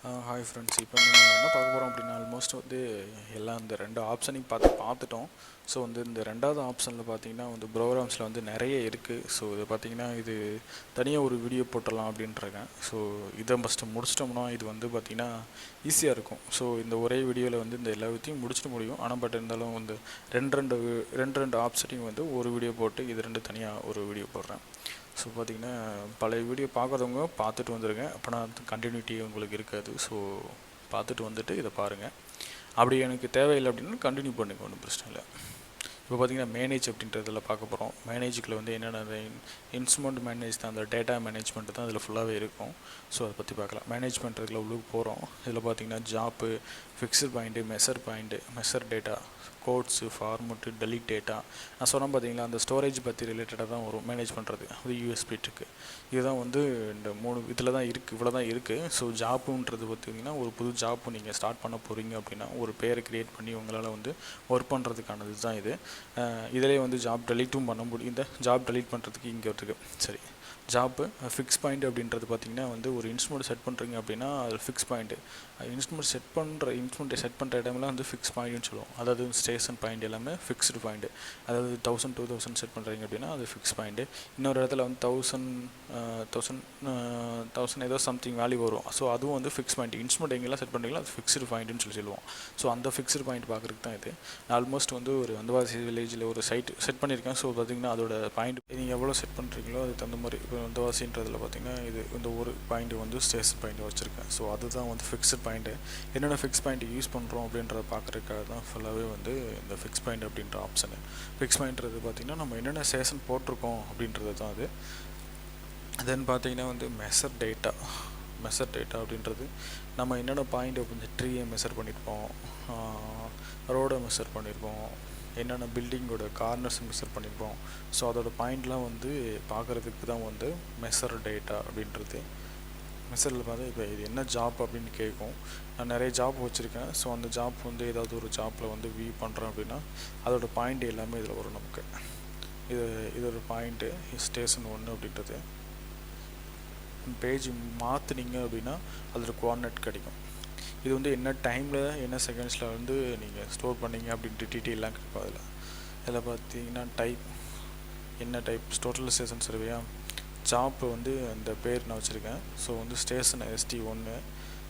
Hi friends, இப்போ நம்ம என்ன பார்க்க போகிறோம் அப்படின்னா ஆல்மோஸ்ட் வந்து எல்லாம் இந்த ரெண்டு ஆப்ஷனையும் பார்த்துட்டோம். ஸோ வந்து இந்த ரெண்டாவது ஆப்ஷனில் பார்த்தீங்கன்னா வந்து ப்ரோக்ராம்ஸில் வந்து நிறைய இருக்குது. ஸோ இது பார்த்தீங்கன்னா இது தனியாக ஒரு வீடியோ போட்டுடலாம் அப்படின்ட்டுருக்கேன். ஸோ இதை ஃபஸ்ட்டு முடிச்சிட்டோம்னா இது வந்து பார்த்திங்கன்னா ஈஸியாக இருக்கும். ஸோ இந்த ஒரே வீடியோவில் வந்து இந்த எல்லாத்தையும் முடிச்சிட்டு முடியும். ஆனால் பட் இருந்தாலும் வந்து ரெண்டு ஆப்ஷனையும் வந்து ஒரு வீடியோ போட்டு இது ரெண்டு தனியாக ஒரு வீடியோ போடுறேன். ஸோ பார்த்திங்கன்னா பழைய வீடியோ பார்க்குறவங்க பார்த்துட்டு வந்துடுங்க, அப்போனா கண்டினியூட்டி உங்களுக்கு இருக்காது. ஸோ பார்த்துட்டு வந்துட்டு இதை பாருங்கள். அப்படி எனக்கு தேவையில்லை அப்படின்னா கண்டினியூ பண்ணுங்க, ஒன்றும் பிரச்சனை இல்லை. இப்போ பார்த்திங்கன்னா மேனேஜ் அப்படின்றதில் பார்க்க போகிறோம். மேனேஜுக்குள்ள வந்து என்னென்ன இன்ஸ்ட்ருமெண்ட் மேனேஜ் தான், அந்த டேட்டா மேனேஜ்மெண்ட் தான் இதில் ஃபுல்லாகவே இருக்கும். ஸோ அதை பற்றி பார்க்கலாம். மேனேஜ் பண்ணுறதுக்குள்ள உள்ளுக்கு போகிறோம். இதில் பார்த்திங்கன்னா job, fixed point, measure data, coats, format, delete data. நான் சொன்னேன் பார்த்தீங்களா, அந்த ஸ்டோரேஜ் பற்றி ரிலேட்டடாக தான் வரும் மேனேஜ் பண்ணுறது. அது யூஎஸ்பிட்டுக்கு இதுதான் வந்து இந்த 3 இதில் தான் இருக்குது, இவ்வளோ தான் இருக்குது. ஸோ ஜாப்புன்றது பார்த்திங்கன்னா ஒரு புது ஜாப்பு நீங்கள் ஸ்டார்ட் பண்ண போகிறீங்க அப்படின்னா ஒரு பேரை க்ரியேட் பண்ணி உங்களால் வந்து ஒர்க் பண்ணுறதுக்கானது தான் இது. இதிலே வந்து ஜாப் டெலீட்டும் பண்ண முடியும். இந்த ஜாப் டெலீட் பண்ணுறதுக்கு இங்கே இருக்குது. சரி, ஜாப்பு ஃபிக்ஸ் பாயிண்ட் அப்படின்றது பார்த்திங்கன்னா வந்து ஒரு இன்ஸ்ட்ருமெண்ட் செட் பண்ணுறீங்க அப்படின்னா அது ஃபிக்ஸ் பாயிண்ட்டு. இன்ஸ்ட்ருமெண்ட்டை செட் பண்ணுற இடமெல்லாம் வந்து ஃபிக்ஸ் பாயிண்ட்னு சொல்லுவோம். அதாவது ஸ்டேஷன் பாயிண்ட் எல்லாமே ஃபிக்ஸ்டு பாயிண்ட்டு. அதாவது 1000 2000 செட் பண்ணுறீங்க அப்படின்னா அது ஃபிக்ஸ் பாயிண்ட்டு. இன்னொரு இடத்துல வந்து 1000 ஏதோ சம்திங் வேல்யூ வரும். ஸோ அதுவும் வந்து ஃபிக்ஸ் பாயிண்ட். இன்ஸ்ட்ருமெண்ட் எங்கெல்லாம் செட் பண்ணுறீங்களோ அது ஃபிக்ஸ்டு பாயிண்ட்டுன்னு சொல்லுவோம். ஸோ அந்த ஃபிக்ஸ்டு பாயிண்ட் பார்க்குறதுக்கு தான் இது. ஆல்மோஸ்ட் வந்து ஒரு வந்தவாசி வில்லேஜில் ஒரு சைட் செட் பண்ணியிருக்கேன். ஸோ பார்த்திங்கன்னா அதோட பாயிண்ட் நீங்கள் எவ்வளோ செட் பண்ணுறீங்களோ அதுக்கு தகுந்த மாதிரி. இப்போ வந்தவாசின்றதில் பார்த்திங்கன்னா இது இந்த ஒரு பாயிண்ட்டு வந்து ஸ்டேஷன் பாயிண்ட் வச்சுருக்கேன். ஸோ அதுதான் வந்து ஃபிக்ஸ்டு பாயிண்ட்டு. என்னென்ன ஃபிக்ஸ் பாயிண்ட் யூஸ் பண்ணுறோம் அப்படின்றத பார்க்குறதுக்காக தான் ஃபுல்லாகவே வந்து இந்த ஃபிக்ஸ் பாயிண்ட் அப்படின்ற ஆப்ஷனு. ஃபிக்ஸ் பாயிண்ட்றது பார்த்திங்கன்னா நம்ம என்னென்ன ஸ்டேஷன் போட்டிருக்கோம் அப்படின்றது தான் அது. தென் பார்த்திங்கன்னா வந்து மெஷர் டேட்டா அப்படின்றது நம்ம என்னென்ன பாயிண்ட் கொஞ்சம் ட்ரீயை மெஷர் பண்ணியிருப்போம், ரோடை மெஷர் பண்ணியிருப்போம், என்னென்ன பில்டிங்கோட கார்னர்ஸ் மெஷர் பண்ணியிருப்போம். ஸோ அதோட பாயிண்ட்லாம் வந்து பார்க்குறதுக்கு தான் வந்து மெஷர் டேட்டா அப்படின்றது. மெஷரில் பார்த்தா இப்போ இது என்ன ஜாப் அப்படின்னு கேட்கும். நான் நிறைய ஜாப் வச்சுருக்கேன். ஸோ அந்த ஜாப் வந்து ஏதாவது ஒரு ஜாப்பில் வந்து வியூ பண்ணுறேன் அப்படின்னா அதோட பாயிண்ட் எல்லாமே இதில் வரும் நமக்கு. இதோட பாயிண்ட்டு ஸ்டேஷன் 1 அப்படின்றது. பேஜ் மாற்றுனீங்க அப்படின்னா அதில் கோஆர்டினேட் கிடைக்கும். இது வந்து என்ன டைமில் என்ன செகண்ட்ஸில் வந்து நீங்கள் ஸ்டோர் பண்ணீங்க அப்படின்ட்டு டீட்டெயிலாம் கிடைக்கும். இதில் பார்த்தீங்கன்னா என்ன டைப் டோட்டலைசேஷன் சர்வேயா ஜாப் வந்து அந்த பேர் நான் வச்சுருக்கேன். ஸோ வந்து ஸ்டேஷன் ST1.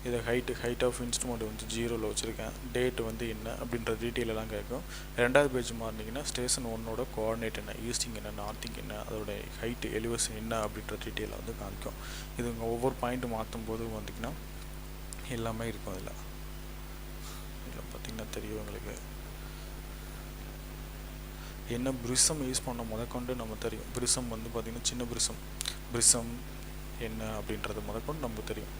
இதை ஹைட் ஆஃப் இன்ஸ்ட்ருமெண்ட் வந்து 0ல் வச்சுருக்கேன். டேட் வந்து என்ன அப்படின்ற டீட்டெயிலெல்லாம் கேட்கும். ரெண்டாவது பேஜ் மாறினீங்கன்னா ஸ்டேஷன் 1ஓட கோஆர்டினேட் என்ன, ஈஸ்டிங் என்ன, நார்த்திங் என்ன, அதோட ஹைட்டு எலிவேஷன் என்ன அப்படின்ற டீட்டெயிலை வந்து காமிக்கும். இது உங்கள் ஒவ்வொரு பாயிண்ட்டு மாற்றும் போது வந்திங்கன்னா எல்லாமே இருக்கும். இதில் பார்த்திங்கன்னா தெரியும் உங்களுக்கு என்ன பிரிசம் யூஸ் பண்ண முதற்கொண்டு நம்ம தெரியும். பிரிசம் வந்து பார்த்திங்கன்னா சின்ன பிரிசம் என்ன அப்படின்றது முதற்கொண்டு நமக்கு தெரியும்,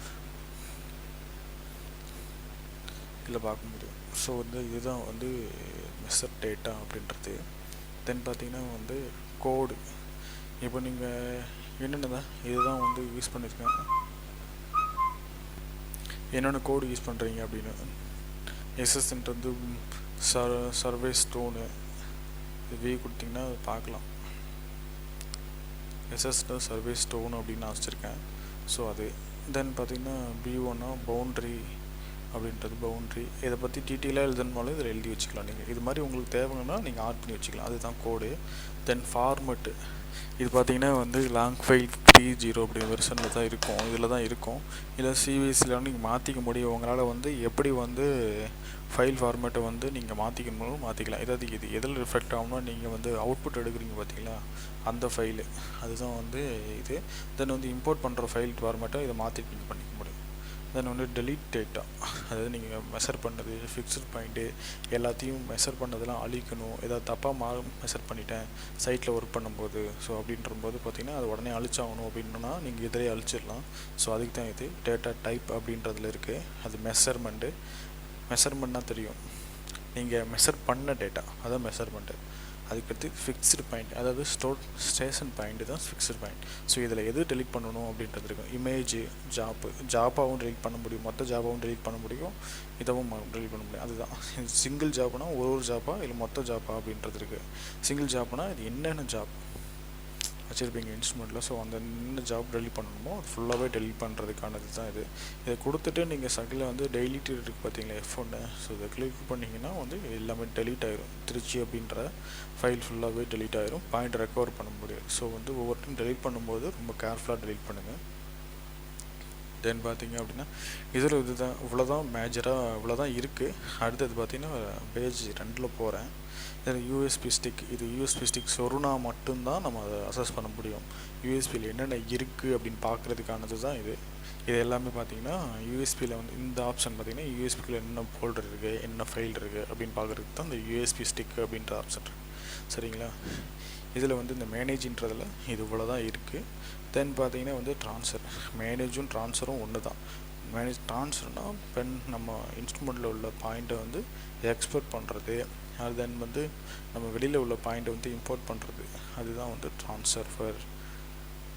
இதில் பார்க்க முடியும். ஸோ வந்து இதுதான் வந்து மெஷர் டேட்டா அப்படின்றது. தென் பார்த்திங்கன்னா வந்து கோடு. இப்போ நீங்கள் என்னென்னதான் இதுதான் வந்து யூஸ் பண்ணியிருக்கேன். என்னென்ன கோடு யூஸ் பண்ணுறீங்க அப்படின்னு எஸ்எஸ்ன்ட்டு வந்து சர்வே ஸ்டோனு வி கொடுத்திங்கன்னா அது பார்க்கலாம். எஸ்எஸ்ல சர்வே ஸ்டோன் அப்படின்னு நான் வச்சுருக்கேன். ஸோ அது தென் பார்த்திங்கன்னா B1 பவுண்ட்ரி அப்படின்றது பவுண்ட்ரி. இதை பற்றி டீட்டெயிலாக எழுதணுமாலும் இதில் எழுதி வச்சுக்கலாம். நீங்கள் இது மாதிரி உங்களுக்கு தேவைன்னா நீங்கள் ஆட் பண்ணி வச்சுக்கலாம். அதுதான் கோடு. தென் ஃபார்மெட்டு. இது பார்த்திங்கன்னா வந்து லாங் ஃபைல் 30 அப்படிங்கிற வெர்ஷனில் தான் இருக்கும். இதில் தான் இருக்கும். இல்லை CVSல நீங்கள் மாற்றிக்க முடியும். உங்களால் வந்து எப்படி வந்து ஃபைல் ஃபார்மேட்டை வந்து நீங்கள் மாற்றிக்கணும் மாற்றிக்கலாம். ஏதாவது இது எதில் ரிஃப்ளெக்ட் ஆகும்னா நீங்கள் வந்து அவுட்புட் எடுக்கிறீங்க பார்த்தீங்களா, அந்த ஃபைலு அதுதான் வந்து இது. தென் வந்து இம்போர்ட் பண்ணுற ஃபைல் ஃபார்மேட்டை இதை மாற்றிட்டு நீங்கள் பண்ணிக்க முடியும். தென் வந்து டெலீட் டேட்டா, அதாவது நீங்கள் மெஷர் பண்ணது ஃபிக்ஸ்டு பாயிண்ட்டு எல்லாத்தையும் மெஷர் பண்ணதெல்லாம் அழிக்கணும். ஏதாவது தப்பாக மெஷர் பண்ணிட்டேன் சைட்டில் ஒர்க் பண்ணும்போது. ஸோ அப்படின்றபோது பார்த்திங்கன்னா அது உடனே அழிச்சாகணும் அப்படின்னா நீங்கள் இதிலே அழிச்சிடலாம். ஸோ அதுக்கு தான் இது டேட்டா டைப் அப்படின்றதுல இருக்குது. அது மெஷர்மெண்ட்னா தெரியும், நீங்கள் மெஷர் பண்ண டேட்டா அதான் மெஷர்மெண்ட்டு. அதுக்கடுத்து ஃபிக்ஸ்டு பாயிண்ட், அதாவது ஸ்டேஷன் பாயிண்ட்டு தான் ஃபிக்ஸ்டு பாயிண்ட். ஸோ இதில் எது டெலீட் பண்ணணும் அப்படின்றது இருக்கும். இமேஜ் ஜாப்பாகவும் டெலீட் பண்ண முடியும், மொத்த ஜாப்பாகவும் டெலீட் பண்ண முடியும், இதவும் டெலீட் பண்ண முடியும். அதுதான் சிங்கிள் ஜாப்னா ஒரு ஜாப்பா இல்லை மொத்த ஜாப்பா அப்படின்றது இருக்குது. சிங்கிள் ஜாப்னா இது என்னென்ன ஜாப் வச்சுருப்பீங்க இன்ஸ்ட்ருமெண்ட்டில். ஸோ அந்த என்ன ஜாப் டெலிட் பண்ணணுமோ அது ஃபுல்லாகவே டெலிட் பண்ணுறதுக்கானது தான் இது. இதை கொடுத்துட்டு நீங்கள் சக்கில் வந்து டெலிட் இருக்குது பார்த்தீங்களா F1, ஸோ இதை கிளிக் பண்ணிங்கன்னா வந்து எல்லாமே டெலிட் ஆயிரும். திருச்சி அப்படின்ற ஃபைல் ஃபுல்லாகவே டெலிட் ஆயிரும். பாயிண்ட் ரெக்கவர் பண்ண முடியாது. ஸோ வந்து ஒவ்வொரு டைம் டெலிட் பண்ணும்போது ரொம்ப கேர்ஃபுல்லாக டெலிட் பண்ணுங்கள். தென் பார்த்தீங்க அப்படின்னா இதில் இதுதான் இவ்வளோதான் மேஜராக இவ்வளோதான் இருக்குது. அடுத்தது பார்த்தீங்கன்னா பேஜ் 2 போகிறேன். இதில் யூஎஸ்பி ஸ்டிக், இது யூஎஸ்பி ஸ்டிக் சொருனா மட்டும்தான் நம்ம அதை அசஸ் பண்ண முடியும். யூஎஸ்பியில் என்னென்ன இருக்குது அப்படின்னு பார்க்குறதுக்கானது தான் இது. இது எல்லாமே பார்த்தீங்கன்னா யூஎஸ்பியில் வந்து இந்த ஆப்ஷன் பார்த்தீங்கன்னா யூஎஸ்பியில் என்ன ஃபோல்டர் இருக்குது, என்ன ஃபைல் இருக்குது அப்படின்னு பார்க்குறதுக்கு தான் இந்த யூஎஸ்பி ஸ்டிக் அப்படின்ற ஆப்ஷன் இருக்குது. சரிங்களா? இதில் வந்து இந்த மேனேஜின்றதில் இது இவ்வளோ தான் இருக்குது. தென் பார்த்தீங்கன்னா வந்து ட்ரான்ஸ்ஃபர், மேனேஜும் ட்ரான்ஸ்ஃபரும் ஒன்று தான். மேனேஜ் ட்ரான்ஸ்ஃபர்னால் பென் நம்ம இன்ஸ்ட்ருமெண்ட்டில் உள்ள பாயிண்ட்டை வந்து எக்ஸ்போர்ட் பண்ணுறது, அது தென் வந்து நம்ம வெளியில் உள்ள பாயிண்ட்டை வந்து இம்போர்ட் பண்ணுறது, அதுதான் வந்து ட்ரான்ஸ்ஃபர்.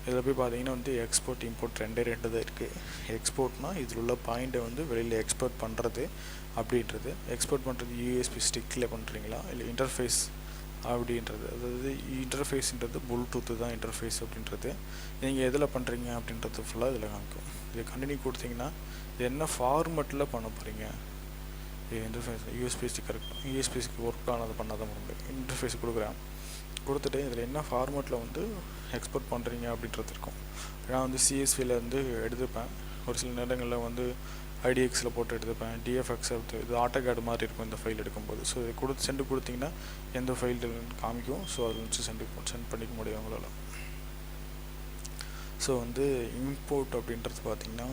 இதில் போய் பார்த்தீங்கன்னா வந்து எக்ஸ்போர்ட் இம்போர்ட் ரெண்டு தான் இருக்குது. எக்ஸ்போர்ட்னால் இதில் உள்ள பாயிண்ட்டை வந்து வெளியில் எக்ஸ்போர்ட் பண்ணுறது அப்படின்றது. எக்ஸ்போர்ட் பண்ணுறது யூஎஸ்பி ஸ்டிக்கில் பண்ணுறீங்களா இல்லை இன்டர்ஃபேஸ் அப்படின்றது, அதாவது இன்டர்ஃபேஸ்ன்றது ப்ளூடூத்து தான் இன்டர்ஃபேஸ் அப்படின்றது. நீங்கள் எதில் பண்ணுறீங்க அப்படின்றது ஃபுல்லாக இதில் காமிக்கும். இது கண்டினியூ கொடுத்தீங்கன்னா இது என்ன ஃபார்மெட்டில் பண்ண போகிறீங்க, இது இன்டர்ஃபேஸ் யூஎஸ்பி ஸ்டிக் இருக்கும், யூஎஸ்பி ஸ்டிக் ஒர்க் ஆனது பண்ணாதான் முடியும். இன்டர்ஃபேஸ் கொடுக்குறேன், கொடுத்துட்டு இதில் என்ன ஃபார்மெட்டில் வந்து எக்ஸ்போர்ட் பண்ணுறீங்க அப்படின்றது இருக்கும். நான் வந்து சிஎஸ்வியில் வந்து எடுத்துப்பேன், ஒரு சில நேரங்களில் வந்து ஐடிஎக்ஸில் போட்டு எடுத்துப்பேன், டிஎஃப்எக்ஸ் இது ஆட்டோகேட் மாதிரி இருக்கும் இந்த ஃபைல் எடுக்கும்போது. ஸோ இது சென்ட் கொடுத்தீங்கன்னா எந்த ஃபைல் காமிக்கும். ஸோ அதில் வச்சு சென்ட் பண்ணிக்க முடியும் உங்களால். ஸோ வந்து இம்போர்ட் அப்படின்றது பார்த்திங்கன்னா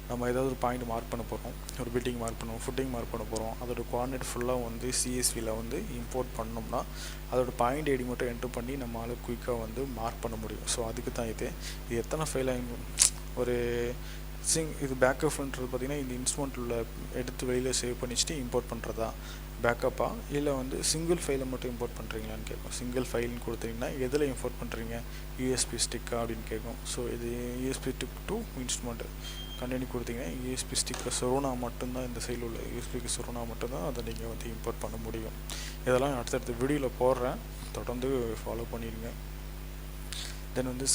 நம்ம ஏதாவது ஒரு பாயிண்ட் மார்க் பண்ண போகிறோம், ஒரு பில்டிங் மார்க் பண்ணுவோம், ஃபுட்டிங் மார்க் பண்ண போகிறோம், அதோட கோஆர்டினேட் ஃபுல்லாக வந்து சிஎஸ்வியில் வந்து இம்போர்ட் பண்ணோம்னா அதோட பாயிண்ட் ஐடி மட்டும் என்ட்ரு பண்ணி நம்மளால் குயிக்காக வந்து மார்க் பண்ண முடியும். ஸோ அதுக்கு தான் இது எத்தனை ஃபைலாக ஒரு இது பேக்கப்ன்றது பார்த்திங்கன்னா இந்த இன்ஸ்ட்ருமெண்ட்டில் எடுத்து வெளியில் சேவ் பண்ணிச்சுட்டு இம்போர்ட் பண்ணுறதா பேக்கப்பாக, இல்லை வந்து சிங்கிள் ஃபைலை மட்டும் இம்போர்ட் பண்ணுறீங்களான்னு கேட்கும். சிங்கிள் ஃபைல்னு கொடுத்தீங்கன்னா எதில் இம்போர்ட் பண்ணுறீங்க, யூஎஸ்பி ஸ்டிக்கா அப்படின்னு கேட்கும். ஸோ இது USB stick to instrument continue கொடுத்தீங்கன்னா யூஎஸ்பி ஸ்டிக்கில் சொருனா மட்டும்தான், இந்த சைடில் உள்ள யூஎஸ்பிக்கு சொருனா மட்டும்தான் அதை நீங்கள் வந்து இம்போர்ட் பண்ண முடியும். இதெல்லாம் அடுத்தடுத்த வீடியோவில் போடுறேன், தொடர்ந்து ஃபாலோ பண்ணிடுங்க. தென் வந்து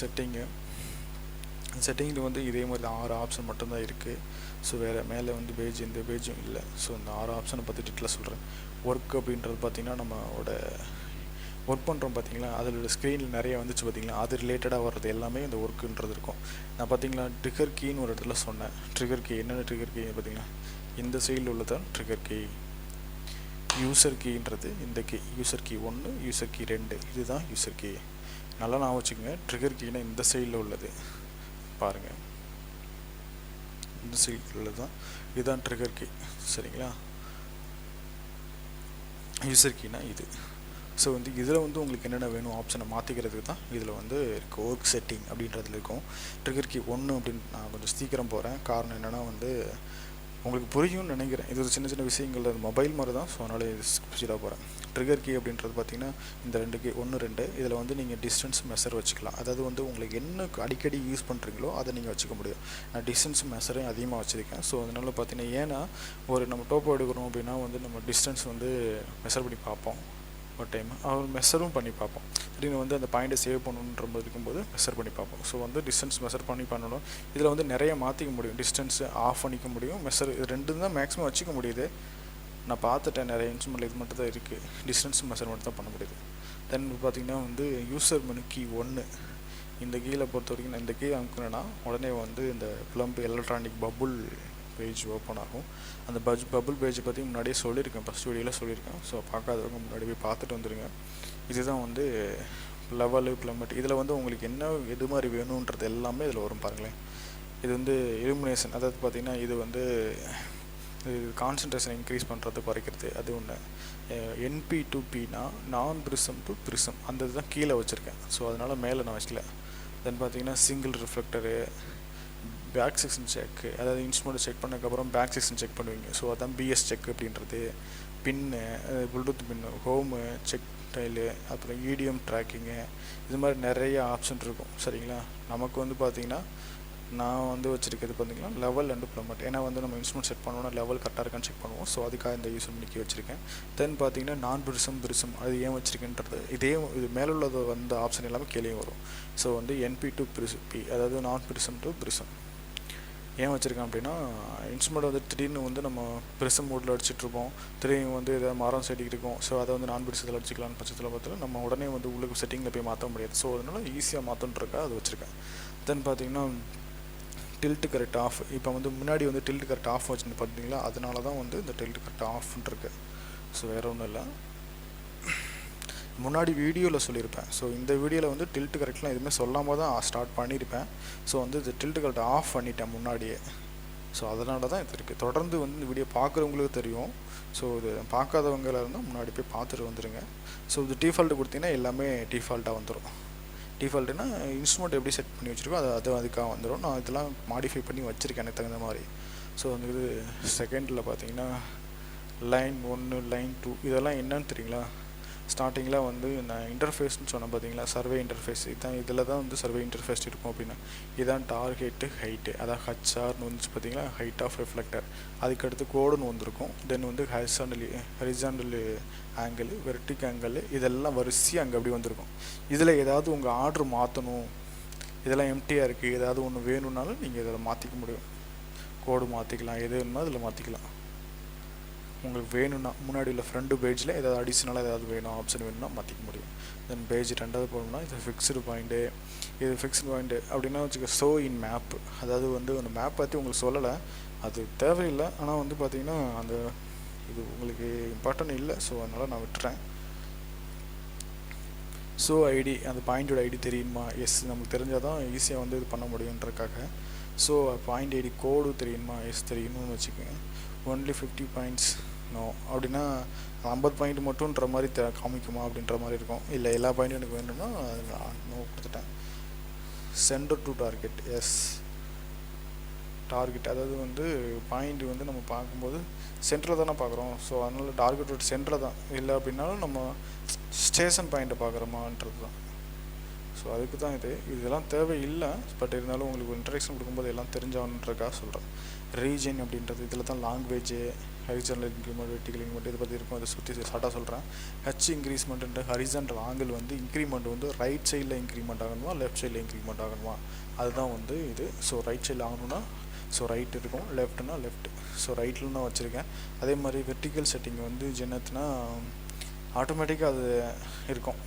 செட்டிங்கில் வந்து இதே மாதிரி 6 ஆப்ஷன் மட்டும்தான் இருக்குது. ஸோ வேறு மேலே வந்து பேஜ் இந்த பேஜும் இல்லை. ஸோ இந்த 6 ஆப்ஷனை பற்றி டீட்டெயிலாக சொல்கிறேன். ஒர்க் அப்படின்றது பார்த்திங்கன்னா நம்மளோட ஒர்க் பண்ணுறோம் பார்த்திங்களா, அதில் ஸ்க்ரீனில் நிறைய வந்துச்சு பார்த்திங்களா, அது ரிலேட்டடாக வர்றது எல்லாமே இந்த ஒர்க்குன்றது இருக்கும். நான் பார்த்திங்களா ட்ரிகர் கீன்னு ஒரு இடத்துல சொன்னேன். ட்ரிகர் கீ என்னென்ன ட்ரிகர் கீ பார்த்திங்களா, இந்த சைடில் உள்ளதான் ட்ரிகர் கீ. யூசர் கீன்றது இந்த key, user key 1, user key 2, இதுதான் யூசர் கீ. நல்லா நான் வச்சுக்கோங்க. ட்ரிகர் கீனா இந்த சைடில் உள்ளது பாருங்கள், இந்த சைடில் தான் இதுதான் ட்ரிகர் கீ. சரிங்களா? யூசர் கீனா இது. ஸோ வந்து இதில் வந்து உங்களுக்கு என்னென்ன வேணும் ஆப்ஷனை மாற்றிக்கிறதுக்கு தான் இதில் வந்து இருக்குது. ஒர்க் செட்டிங் அப்படின்றதுல இருக்கும். ட்ரிகர் கீ 1 அப்படின்னு நான் கொஞ்சம் சீக்கிரம் போகிறேன். காரணம் என்னென்னா வந்து உங்களுக்கு புரியும்னு நினைக்கிறேன். இது ஒரு சின்ன சின்ன விஷயங்கள், அது மொபைல் மாதிரி தான். ஸோ அதனால் இது ஸ்பீடாக போகிறேன். ட்ரிகர் கீ அப்படின்றது பார்த்திங்கன்னா இந்த 2 கீ 1, 2 இதில் வந்து நீங்கள் டிஸ்டன்ஸ் மெஷர் வச்சுக்கலாம். அதாவது வந்து உங்களுக்கு என்ன அடிக்கடி யூஸ் பண்ணுறீங்களோ அதை நீங்கள் வச்சுக்க முடியும். நான் டிஸ்டன்ஸ் மெஷரையும் அதிகமாக வச்சுருக்கேன். ஸோ அதனால் பார்த்திங்கன்னா ஏன்னா ஒரு நம்ம டோப்போ எடுக்கிறோம் அப்படின்னா வந்து நம்ம டிஸ்டன்ஸ் வந்து மெஷர் பண்ணி பார்ப்போம். ஒரு டைம் அவர் மெஷரும் பண்ணி பார்ப்போம். திடீர்னு வந்து அந்த பாயிண்ட்டை சேவ் பண்ணணுன்ற இருக்கும்போது மெஷர் பண்ணி பார்ப்போம். ஸோ வந்து டிஸ்டன்ஸ் மெஷர் பண்ணணும். இதில் வந்து நிறைய மாற்றிக்க முடியும். டிஸ்டன்ஸு ஆஃப் பண்ணிக்க முடியும், மெஷர் இது 2 தான் மேக்ஸிமம் வச்சுக்க முடியுது. நான் பார்த்துட்டேன் நிறைய இன்ஸ்ட்ருமெண்ட் இது மட்டும் தான் இருக்குது. டிஸ்டன்ஸ் மெஷர் மட்டும் தான் பண்ண முடியுது. தென் பார்த்திங்கன்னா வந்து யூசர் மெனு கீ 1, இந்த கீழே பொறுத்த வரைக்கும் நான் இந்த கீ அமுக்குனேன்னா உடனே வந்து இந்த plumb electronic bubble page open ஆகும். அந்த பபுள் பேஜை பற்றி முன்னாடியே சொல்லியிருக்கேன், ஃபஸ்ட் வீடியோவில் சொல்லியிருக்கேன். ஸோ பார்க்காதவங்க முன்னாடி போய் பார்த்துட்டு வந்துடுங்க. இதுதான் வந்து லெவலு ப்ளம்பட். இதில் வந்து உங்களுக்கு என்ன எது மாதிரி வேணுன்றது எல்லாமே இதில் வரும் பாருங்களேன். இது வந்து இலுமினேஷன், அதாவது பார்த்திங்கன்னா இது வந்து கான்சன்ட்ரேஷன் இன்க்ரீஸ் பண்ணுறது குறைக்கிறது, அது ஒன்று. என்பி டு பினா நான் ப்ரிசம் டு ப்ரிசம், அந்த இதுதான் கீழே வச்சுருக்கேன். ஸோ அதனால் மேலே நான் வச்சுக்கல. தென் பார்த்திங்கன்னா சிங்கிள் ரிஃப்ளெக்டரு, பேக் செக்ஷன் செக்கு, அதாவது இன்ஸ்ட்ருமெண்ட் செக் பண்ணதுக்கப்புறம் பேக் செக்ஷன் செக் பண்ணுவீங்க. ஸோ அதான் பிஎஸ் செக் அப்படின்றது. பின்னு, ப்ளூடூத் பின்னு, ஹோமு செக் டைலு, அப்புறம் இடிஎம் ட்ராக்கிங்கு, இது மாதிரி நிறைய ஆப்ஷன் இருக்கும். சரிங்களா? நமக்கு வந்து பார்த்திங்கன்னா நான் வந்து வச்சுருக்கிறது பார்த்தீங்கன்னா லெவல் அண்ட் ப்ளமட். ஏன்னா வந்து நம்ம இன்ஸ்ட்ருமெண்ட் செட் பண்ணோன்னா லெவல் கரெக்டாக இருக்கான்னு செக் பண்ணுவோம். ஸோ அதுக்காக இந்த யூஸ் பண்ணி வச்சுருக்கேன். தென் பார்த்தீங்கன்னா நான் பிரிசம் அது ஏன் வச்சுருக்கேன்றது இது மேலே உள்ளது வந்த ஆப்ஷன் எல்லாமே கீழே வரும். ஸோ வந்து என்பி டு பி, அதாவது நான் பிரிசம் டு பிரிசம் ஏன் வச்சுருக்கேன் அப்படின்னா, இன்ஸ்ட்ருமெண்ட் வந்து திடீர்னு வந்து நம்ம பிரிசம் மோடில் அடிச்சிட்ருப்போம், திடீர்னு வந்து எதாவது மரம் செடி இருக்கும். ஸோ அதை வந்து நான் பிரிசத்தில் அடிச்சிக்கலான்னு பட்சத்தில் பார்த்தாலும் நம்ம உடனே வந்து உங்களுக்கு செட்டிங்கில் போய் மாற்ற முடியாது. ஸோ அதனால் ஈஸியாக மாற்றணுன்றக்கா அது வச்சுருக்கேன். தென் பார்த்தீங்கன்னா டில்ட்டு கரெக்ட் ஆஃப். இப்போ வந்து முன்னாடி வந்து டில்ட் கரெக்ட் ஆஃப் வச்சுன்னு பார்த்தீங்களா, அதனால தான் வந்து இந்த டில்ட் கரெக்ட் ஆஃப்ன்ருக்கு. ஸோ வேறு ஒன்றும் இல்லை, முன்னாடி வீடியோவில் சொல்லியிருப்பேன். ஸோ இந்த வீடியோவில் வந்து டில்ட் கரெக்ட்லாம் எதுவுமே சொல்லாமல் தான் ஸ்டார்ட் பண்ணியிருப்பேன். ஸோ வந்து இது டில்ட் கரெக்ட் ஆஃப் பண்ணிட்டேன் முன்னாடியே. ஸோ அதனால தான் இது இருக்குது. தொடர்ந்து வந்து இந்த வீடியோ பார்க்குறவங்களுக்கு தெரியும். ஸோ இது பார்க்காதவங்களாக இருந்தால் முன்னாடி போய் பார்த்துட்டு வந்துடுங்க. ஸோ இது டிஃபால்ட்டு கொடுத்தீங்கன்னா எல்லாமே டிஃபால்ட்டாக வந்துடும். டிஃபால்ட்டுனா இன்ஸ்ட்ருமெண்ட் எப்படி செட் பண்ணி வச்சுருக்கோ அது அதுக்காக வந்துடும். நான் இதெல்லாம் மாடிஃபை பண்ணி வச்சுருக்கேன் எனக்கு தகுந்த மாதிரி. ஸோ வந்து இது செகண்டில் பார்த்தீங்கன்னா லைன் 1 லைன் 2 இதெல்லாம் என்னன்னு தெரியுங்களா? ஸ்டார்டிங்கில் வந்து நான் இன்டர்ஃபேஸ்னு சொன்னேன் பார்த்தீங்களா, சர்வே இன்டர்ஃபேஸ். இதில் தான் வந்து சர்வே இன்டர்ஃபேஸ் இருக்கும் அப்படின்னா, இதான் டார்கெட்டு ஹைட்டு, அதான் ஹச்ஆர்னு வந்துச்சு பார்த்தீங்களா, ஹைட் ஆஃப் ரிஃப்ளெக்டர். அதுக்கடுத்து கோடுன்னு வந்திருக்கும். தென் வந்து ஹரிசாண்டல் ஆங்கிள், வெர்டிக் ஆங்கிள், இதெல்லாம் வரிசையாக அங்கே அப்படி வந்திருக்கும். இதில் ஏதாவது உங்கள் ஆர்டர் மாற்றணும், இதெல்லாம் எம்டியாக இருக்குது, ஏதாவது ஒன்று வேணும்னாலும் நீங்கள் இதில் மாற்றிக்க முடியும். கோடு மாற்றிக்கலாம், எது வேணுமோ அதில் மாற்றிக்கலாம். உங்களுக்கு வேணும்னா முன்னாடி உள்ள ஃப்ரண்ட் பேஜில் ஏதாவது அடிஷ்னலாக ஏதாவது வேணும், ஆப்ஷன் வேணும்னா மாற்றிக்க முடியும். தென் பேஜ் ரெண்டாவது போகணும்னா இது ஃபிக்ஸ்டு பாயிண்ட்டு. இது ஃபிக்ஸ்டு பாயிண்ட்டு அப்படின்னா வச்சுக்க ஷோ இன் மேப்பு. அதாவது வந்து அந்த மேப் பற்றி உங்களுக்கு சொல்லலை, அது தேவையில்லை. ஆனால் வந்து பார்த்திங்கன்னா அந்த இது உங்களுக்கு இம்பார்ட்டன்ட் இல்லை. ஸோ அதனால் நான் விட்டுறேன். ஸோ ஐடி, அந்த பாயிண்டோட ஐடி தெரியுமா? எஸ், நமக்கு தெரிஞ்சால் தான் ஈஸியாக வந்து இது பண்ண முடியுன்றக்காக. ஸோ பாயிண்ட் ஐடி கோடு தெரியுமா? எஸ் தெரியணும்னு வச்சுக்கோங்க. ஒன்லி 50 பாயிண்ட்ஸ் நோ அப்படின்னா 50 பாயிண்ட் மட்டும்ன்ற மாதிரி காமிக்குமா அப்படின்ற மாதிரி இருக்கும். இல்லை எல்லா பாயிண்ட்டும் எனக்கு வேணும்னா நோ கொடுத்துட்டேன். Center to target, yes. Target அதாவது வந்து பாயிண்ட் வந்து நம்ம பார்க்கும்போது சென்டரில் தானே பார்க்குறோம். ஸோ அதனால் டார்கெட்டோட சென்டரில் தான். இல்லை அப்படின்னாலும் நம்ம ஸ்டேஷன் பாயிண்ட்டை பார்க்குறோமான்றது தான். ஸோ அதுக்கு தான் இதெல்லாம் தேவையில்லை. பட் இருந்தாலும் உங்களுக்கு இன்ட்ரடக்ஷன் கொடுக்கும்போது எல்லாம் தெரிஞ்சாகணுன்றக்காக சொல்கிறேன். ரீஜன் அப்படின்றது இதில் தான் language, horizontal increment, vertical increment இதை பற்றி இருக்கும். அதை சுற்றி ஷார்ட்டாக சொல்கிறேன். ஹச் இன்க்ரீஸ்மெண்ட்டு ஹரிசாண்டல் ஆங்கிள் வந்து இன்க்ரிமெண்ட் வந்து ரைட் சைடில் இன்க்ரிமெண்ட் ஆகணுமா, லெஃப்ட் சைடில் இன்க்ரிமெண்ட் ஆகணுமா, அதுதான் வந்து இது. ஸோ ரைட் சைடில் ஆகணும்னா ஸோ ரைட் இருக்கும், லெஃப்ட்னா லெஃப்ட். ஸோ ரைட்டில் நான் வச்சுருக்கேன். அதே மாதிரி வெர்டிகல் செட்டிங் வந்து ஜென்னத்துனா ஆட்டோமேட்டிக்காக அது இருக்கும்.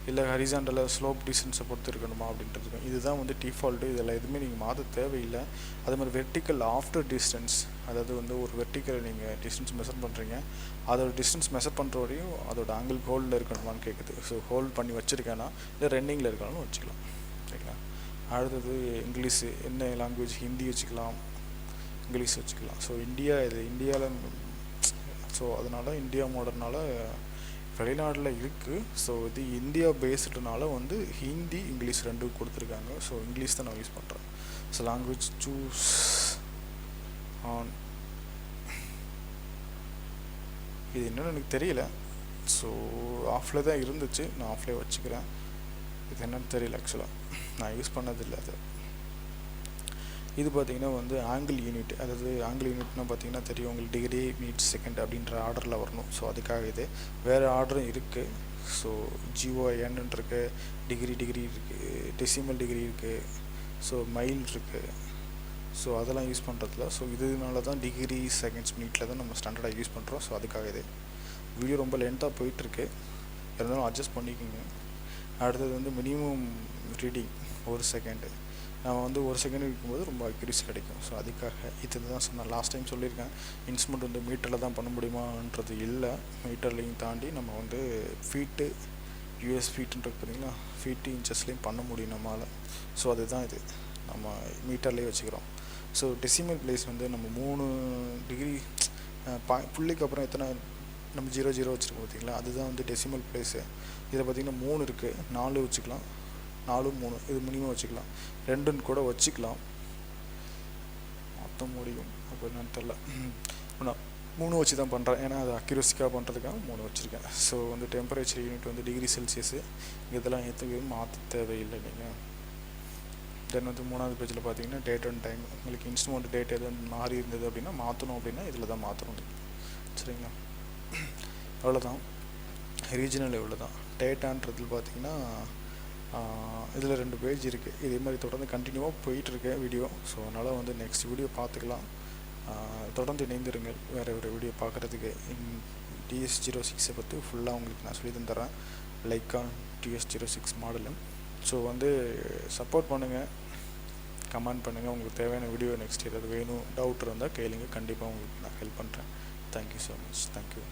இல்லை ஹரிசாண்டலில் ஸ்லோப் டிஸ்டன்ஸை பொறுத்து இருக்கணுமா அப்படின்றது. இதுதான் வந்து டிஃபால்ட்டு. இதெல்லாம் எதுவுமே நீங்கள் மாற்ற தேவையில்லை. அதே மாதிரி வெர்டிக்கல் ஆஃப்டர் டிஸ்டன்ஸ், அதாவது வந்து ஒரு வெர்டிக்கல் நீங்கள் டிஸ்டன்ஸ் மெஷர் பண்ணுறீங்க, அதோட டிஸ்டன்ஸ் மெஷர் பண்ணுற வரையும் அதோட ஆங்கிள் ஹோல்டில் இருக்கணுமான்னு கேட்குது. ஸோ ஹோல்ட் பண்ணி வச்சுருக்கேன்னா இல்லை ரன்னிங்கில் இருக்கணும்னு வச்சுக்கலாம். சரிங்களா? அடுத்தது இங்கிலீஷு, என்ன லாங்குவேஜ், ஹிந்தி வச்சுக்கலாம், இங்கிலீஷ் வச்சுக்கலாம். ஸோ இந்தியாவில் ஸோ அதனால் இந்தியா மாடல்னால வெளிநாட்டில் இருக்குது. ஸோ இது இந்தியா பேஸ்டுனால வந்து ஹிந்தி இங்கிலீஷ் ரெண்டும் கொடுத்துருக்காங்க. ஸோ இங்கிலீஷ் தான் நான் யூஸ் பண்ணுறேன். ஸோ லாங்குவேஜ் சூஸ் ஆன், இது என்னென்னு எனக்கு தெரியல. ஸோ ஆஃபில் தான் இருந்துச்சு, நான் ஆஃப்லேயே வச்சுக்கிறேன். இது என்னென்னு தெரியல ஆக்சுவலாக, நான் யூஸ் பண்ணதில்லை அது. இது பார்த்திங்கன்னா வந்து ஆங்கிள் யூனிட், அதாவது ஆங்கிள் யூனிட்னா பார்த்திங்கன்னா தெரியும் உங்களுக்கு, டிகிரி மீட் செகண்ட் அப்படின்ற ஆர்டரில் வரணும். ஸோ அதுக்காக இது வேறு ஆர்டரும் இருக்குது. ஸோ ஜிஓஎன் இருக்குது, டிகிரி இருக்குது, டெசிமல் டிகிரி இருக்குது, ஸோ மைல் இருக்குது. ஸோ அதெல்லாம் யூஸ் பண்ணுறதுல ஸோ இதனால தான் டிகிரி செகண்ட்ஸ் மினிட்டில் தான் நம்ம ஸ்டாண்டர்டாக யூஸ் பண்ணுறோம். ஸோ அதுக்காக இது வீடியோ ரொம்ப லென்த்தாக போயிட்டுருக்கு, இருந்தாலும் அட்ஜஸ்ட் பண்ணிக்கோங்க. அடுத்தது வந்து மினிமம் ரீடிங் 1 செகண்டு. நம்ம வந்து 1 செகண்ட் இருக்கும்போது ரொம்ப அக்யூரேசி கிடைக்கும். ஸோ அதுக்காக இது தான் சொன்னேன். லாஸ்ட் டைம் சொல்லியிருக்கேன், இன்ஸ்ட்ருமெண்ட் வந்து மீட்டரில் தான் பண்ண முடியுமான்றது இல்லை, மீட்டர்லையும் தாண்டி நம்ம வந்து ஃபீட்டு, யூஎஸ் ஃபீட்டுன்றது பார்த்தீங்கன்னா ஃபீட்டு இன்ச்சஸ்லேயும் பண்ண முடியும் நம்மளால். ஸோ அதுதான் இது நம்ம மீட்டர்லேயே வச்சுக்கிறோம். ஸோ டெசிமல் பிளேஸ் வந்து நம்ம 3 டிகிரி புள்ளிக்கு அப்புறம் எத்தனை நம்ம 0 வச்சுருக்கோம் பார்த்தீங்களா, அதுதான் வந்து டெசிமல் பிளேஸு. இதில் பார்த்திங்கன்னா 3 இருக்குது, 4 வச்சுக்கலாம், 4 3 இது மினிமம் வச்சுக்கலாம், 2ன்னு கூட வச்சுக்கலாம், மொத்தம் முடியும் அப்போ என்னன்னு தெரில. நான் 3 வச்சு தான் பண்ணுறேன், ஏன்னா அது அக்யூரஸிக்காக பண்ணுறதுக்காக 3 வச்சுருக்கேன். ஸோ வந்து டெம்பரேச்சர் யூனிட் வந்து டிகிரி செல்சியஸு, இதெல்லாம் எதுவும் மாற்ற தேவையில்லை நீங்கள். தென் வந்து மூணாவது பேஜில் பார்த்தீங்கன்னா டேட் அண்ட் டைம். உங்களுக்கு இன்ஸ்ட்ருமெண்ட் டேட் எதுவும் மாறி இருந்தது அப்படின்னா மாற்றணும் அப்படின்னா இதில் தான் மாற்றணும். சரிங்களா, அவ்வளோதான். ரீஜனல் இவ்வளோ தான். டேட்டான்றது பார்த்தீங்கன்னா இதில் 2 பேஜ் இருக்குது. இதே மாதிரி தொடர்ந்து கண்டினியூவாக போயிட்டுருக்கு வீடியோ. ஸோ அதனால் வந்து நெக்ஸ்ட் வீடியோ பார்த்துக்கலாம். தொடர்ந்து இணைந்திருங்கள் வேறு ஒரு வீடியோ பார்க்குறதுக்கு. TS06 பற்றி ஃபுல்லாக உங்களுக்கு நான் சொல்லி தந்துடுறேன். Leica TS06 model. ஸோ வந்து சப்போர்ட் பண்ணுங்கள், கமெண்ட் பண்ணுங்கள். உங்களுக்கு தேவையான வீடியோ நெக்ஸ்ட் ஏதாவது வேணும், டவுட் இருந்தால் கேளுங்க. கண்டிப்பாக உங்களுக்கு நான் ஹெல்ப் பண்ணுறேன். Thank you so much. தேங்க்யூ.